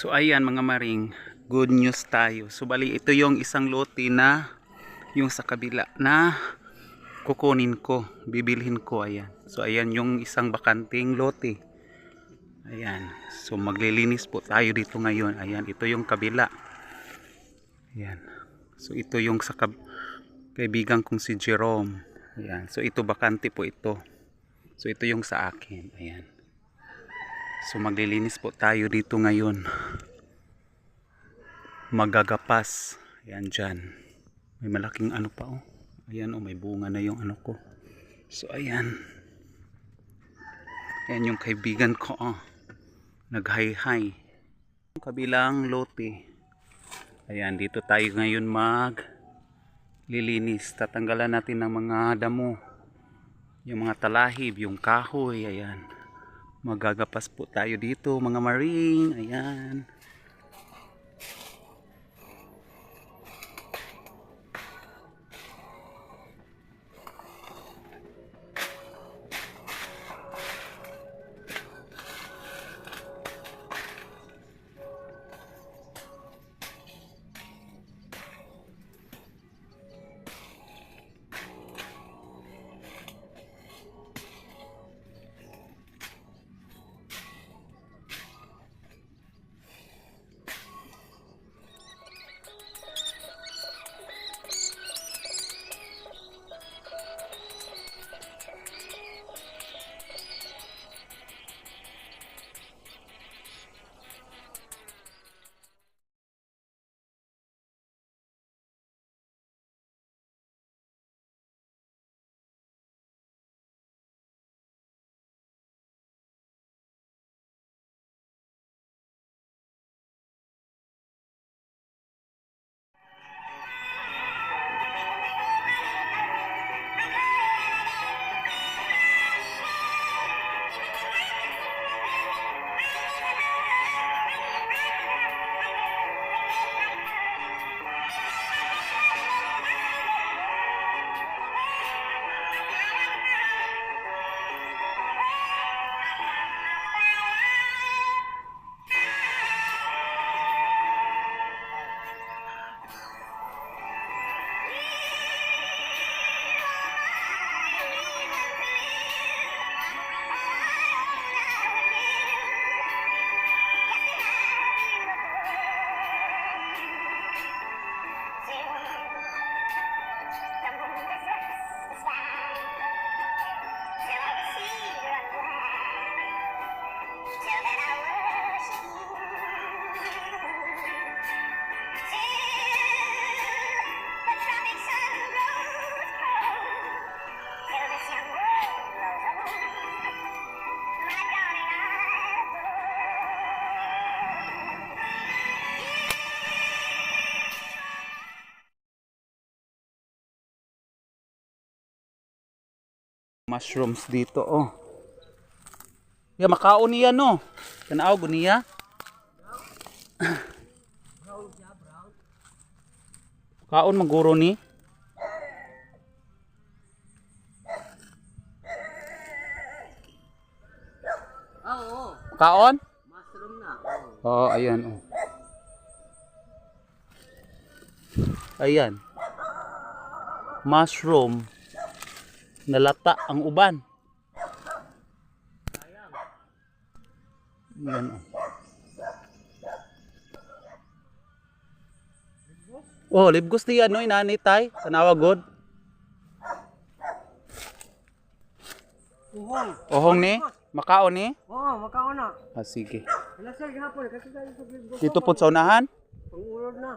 So ayan mga maring, good news tayo. So bali ito yung isang lote na yung sa kabila na kukunin ko, bibilhin ko. Ayan. So ayan yung isang bakanting lote. Ayan. So maglilinis po tayo dito ngayon. Ayan, ito yung kabila. Ayan. So ito yung sa kaibigan kong si Jerome. Ayan. So ito bakante po ito. So ito yung sa akin. Ayan. So maglilinis po tayo dito ngayon. Magagapas. Ayan dyan. May malaking ano pa oh. Ayan oh, may bunga na yung ano ko. So ayan. Ayan yung kaibigan ko oh. Nag-hi-hi. Kabilang lote. Ayan, dito tayo ngayon lilinis. Tatanggalan natin ng mga damo. Yung mga talahib, yung kahoy. Ayan. Magagapas po tayo dito mga maring. Ayan. Mushrooms dito oh. Ya makaon niya no. Tanaw guniya. Kaon maguro ni. Oo. Kaon? Mushroom na. Oh, ayan oh. Ayan. Mushroom. Nalata ang uban. Ayan oh. Oh, libgos ti ano inani tay, tanawa god. Uhong. Ohong ni, makaon ni. Oo, makaon na. Ah, sige. Wala sir, gihapon. Kasi tayo sa Ligos. Dito po sa unahan. Pangulod na.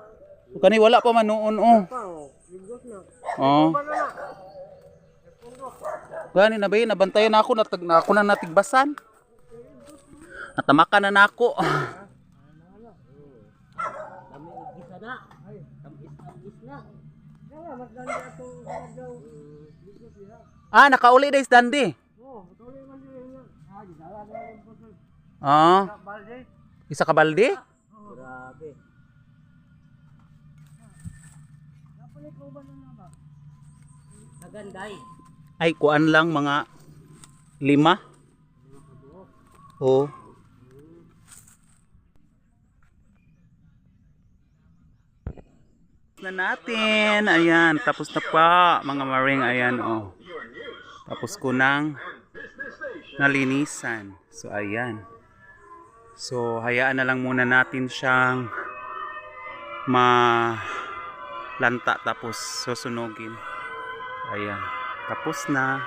Kani wala pa man noon oh. Ligos na. Oh. Paano na? Gani na ba yun? Nabantayan na ako, na ako na natigbasan. Natamakan na nako. Kami igisa na. Tamis na. Kaya, magdali ato daw. Ligos niya. Ah, nakauli na isdandi. Oo, matuloy man din yan. Di dala na rin po sir. Ah, Balde. isa ka balde? Grabe. Napalay ko ba na ba? Naganday. Ay, kuan lang mga 5. Oh. na natin. Ayan, tapos na pa mga maring. Ayan, oh. Tapos ko nang nalinisan. So, ayan. So, hayaan na lang muna natin siyang malanta tapos susunugin. Ayan, tapos na.